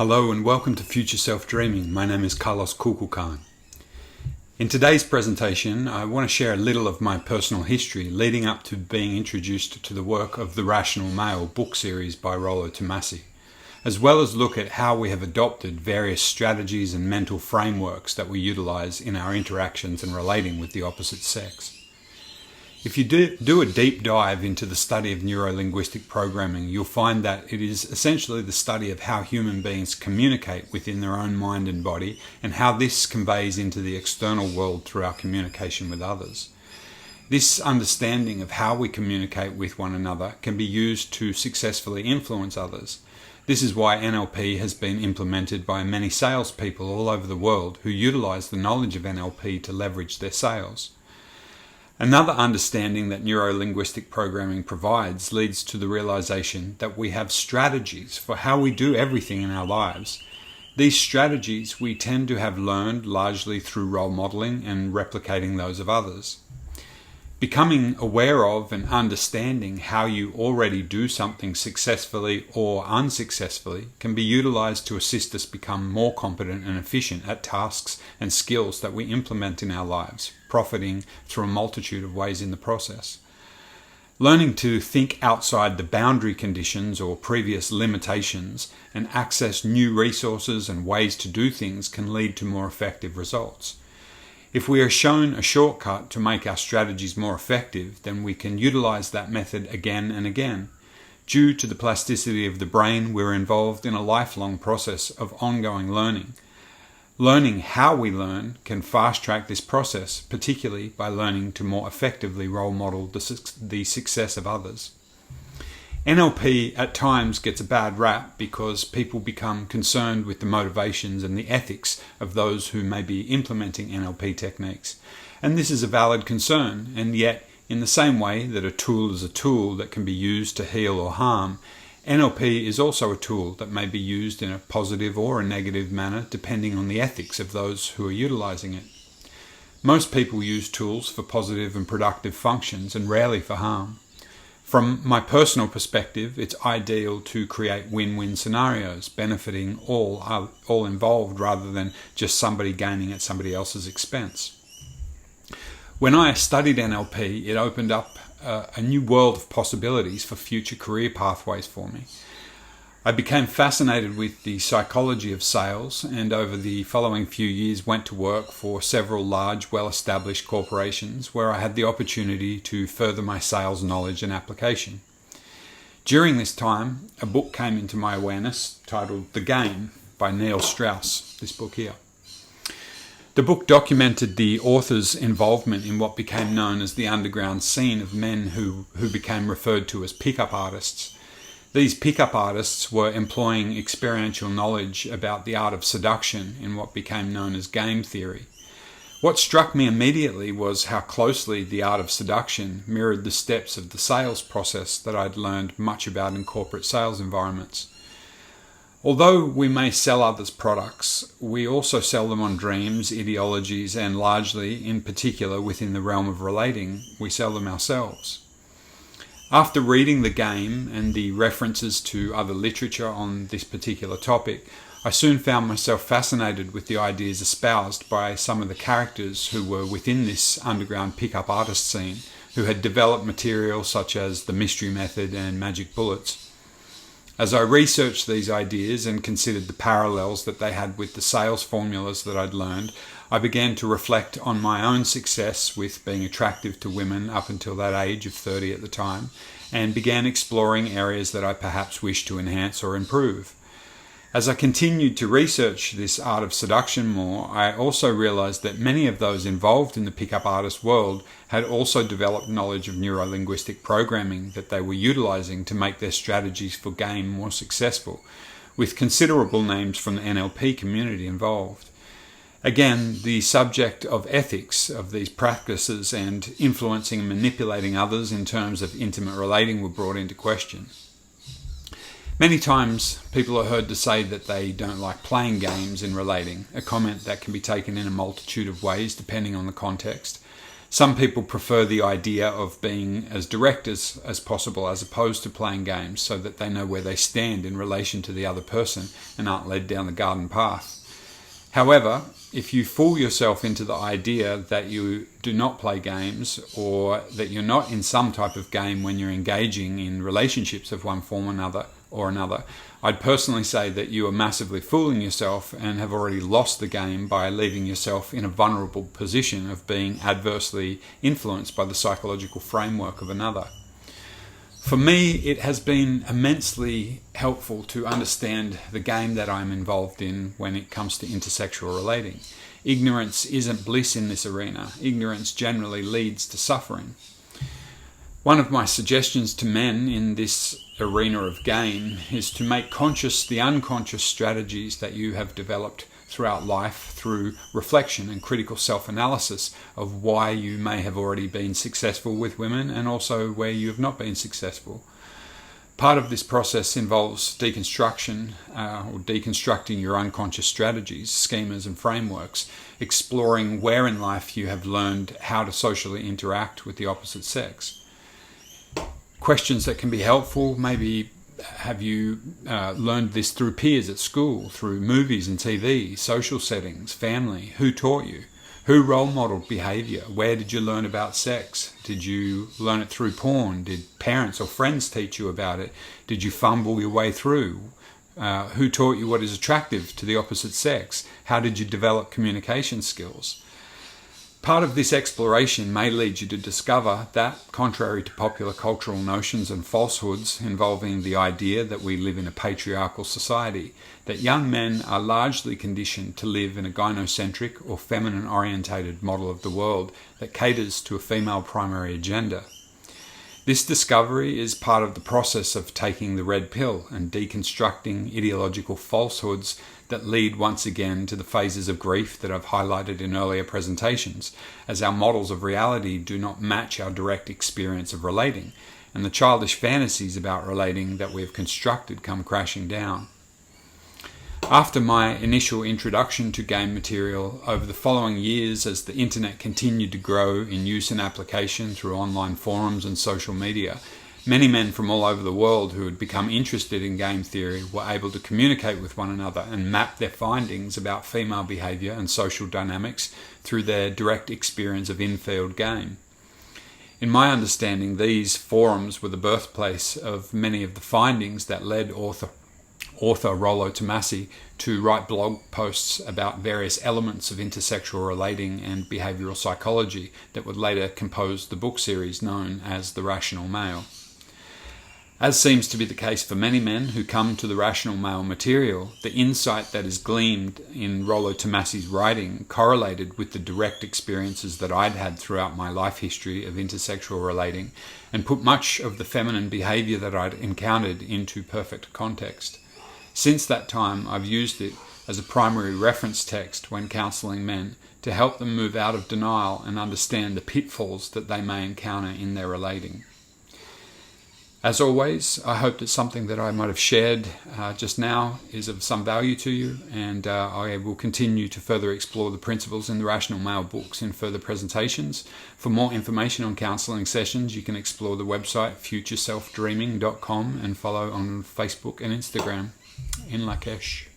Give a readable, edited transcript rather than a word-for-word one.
Hello and welcome to Future Self Dreaming. My name is Carlos Kukulkan. In today's presentation, I want to share a little of my personal history leading up to being introduced to the work of The Rational Male book series by Rollo Tomassi, as well as look at how we have adopted various strategies and mental frameworks that we utilize in our interactions and relating with the opposite sex. If you do a deep dive into the study of neuro-linguistic programming, you'll find that it is essentially the study of how human beings communicate within their own mind and body and how this conveys into the external world through our communication with others. This understanding of how we communicate with one another can be used to successfully influence others. This is why NLP has been implemented by many salespeople all over the world who utilize the knowledge of NLP to leverage their sales. Another understanding that neuro-linguistic programming provides leads to the realization that we have strategies for how we do everything in our lives. These strategies we tend to have learned largely through role modeling and replicating those of others. Becoming aware of and understanding how you already do something successfully or unsuccessfully can be utilized to assist us become more competent and efficient at tasks and skills that we implement in our lives, profiting through a multitude of ways in the process. Learning to think outside the boundary conditions or previous limitations and access new resources and ways to do things can lead to more effective results. If we are shown a shortcut to make our strategies more effective, then we can utilize that method again and again. Due to the plasticity of the brain, we're involved in a lifelong process of ongoing learning. Learning how we learn can fast-track this process, particularly by learning to more effectively role model the success of others. NLP at times gets a bad rap because people become concerned with the motivations and the ethics of those who may be implementing NLP techniques. And this is a valid concern, and yet in the same way that a tool is a tool that can be used to heal or harm, NLP is also a tool that may be used in a positive or a negative manner depending on the ethics of those who are utilizing it. Most people use tools for positive and productive functions and rarely for harm. From my personal perspective, it's ideal to create win-win scenarios, benefiting all involved rather than just somebody gaining at somebody else's expense. When I studied NLP, it opened up a new world of possibilities for future career pathways for me. I became fascinated with the psychology of sales, and over the following few years went to work for several large, well-established corporations where I had the opportunity to further my sales knowledge and application. During this time, a book came into my awareness titled The Game by Neil Strauss, this book here. The book documented the author's involvement in what became known as the underground scene of men who became referred to as pickup artists. These pickup artists were employing experiential knowledge about the art of seduction in what became known as game theory. What struck me immediately was how closely the art of seduction mirrored the steps of the sales process that I'd learned much about in corporate sales environments. Although we may sell others products, we also sell them on dreams, ideologies, and largely, in particular within the realm of relating, we sell them ourselves. After reading The Game and the references to other literature on this particular topic, I soon found myself fascinated with the ideas espoused by some of the characters who were within this underground pickup artist scene, who had developed material such as the mystery method and magic bullets. As I researched these ideas and considered the parallels that they had with the sales formulas that I'd learned, I began to reflect on my own success with being attractive to women up until that age of 30 at the time, and began exploring areas that I perhaps wished to enhance or improve. As I continued to research this art of seduction more, I also realized that many of those involved in the pickup artist world had also developed knowledge of neuro-linguistic programming that they were utilizing to make their strategies for game more successful, with considerable names from the NLP community involved. Again, the subject of ethics of these practices and influencing and manipulating others in terms of intimate relating were brought into question. Many times people are heard to say that they don't like playing games in relating, a comment that can be taken in a multitude of ways depending on the context. Some people prefer the idea of being as direct as possible as opposed to playing games, so that they know where they stand in relation to the other person and aren't led down the garden path. However, if you fool yourself into the idea that you do not play games, or that you're not in some type of game when you're engaging in relationships of one form or another, I'd personally say that you are massively fooling yourself and have already lost the game by leaving yourself in a vulnerable position of being adversely influenced by the psychological framework of another. For me, it has been immensely helpful to understand the game that I'm involved in when it comes to intersexual relating. Ignorance isn't bliss in this arena. Ignorance generally leads to suffering. One of my suggestions to men in this arena of game is to make conscious the unconscious strategies that you have developed throughout life through reflection and critical self-analysis of why you may have already been successful with women and also where you have not been successful. Part of this process involves deconstruction or deconstructing your unconscious strategies, schemas and frameworks, exploring where in life you have learned how to socially interact with the opposite sex. Questions that can be helpful, maybe have you learned this through peers at school, through movies and TV, social settings, family? Who taught you? Who role modeled behavior? Where did you learn about sex? Did you learn it through porn? Did parents or friends teach you about it? Did you fumble your way through? Who taught you what is attractive to the opposite sex? How did you develop communication skills? Part of this exploration may lead you to discover that, contrary to popular cultural notions and falsehoods involving the idea that we live in a patriarchal society, that young men are largely conditioned to live in a gynocentric or feminine-orientated model of the world that caters to a female primary agenda. This discovery is part of the process of taking the red pill and deconstructing ideological falsehoods that lead once again to the phases of grief that I've highlighted in earlier presentations, as our models of reality do not match our direct experience of relating, and the childish fantasies about relating that we have constructed come crashing down. After my initial introduction to game material, over the following years as the internet continued to grow in use and application through online forums and social media, many men from all over the world who had become interested in game theory were able to communicate with one another and map their findings about female behaviour and social dynamics through their direct experience of in-field game. In my understanding, these forums were the birthplace of many of the findings that led author Rollo Tomassi to write blog posts about various elements of intersexual relating and behavioural psychology that would later compose the book series known as The Rational Male. As seems to be the case for many men who come to the Rational Male material, the insight that is gleaned in Rollo Tomassi's writing correlated with the direct experiences that I'd had throughout my life history of intersexual relating and put much of the feminine behaviour that I'd encountered into perfect context. Since that time, I've used it as a primary reference text when counselling men to help them move out of denial and understand the pitfalls that they may encounter in their relating. As always, I hope that something that I might have shared just now is of some value to you, and I will continue to further explore the principles in the Rational Male books in further presentations. For more information on counselling sessions, you can explore the website futureselfdreaming.com and follow on Facebook and Instagram. In Lakesh.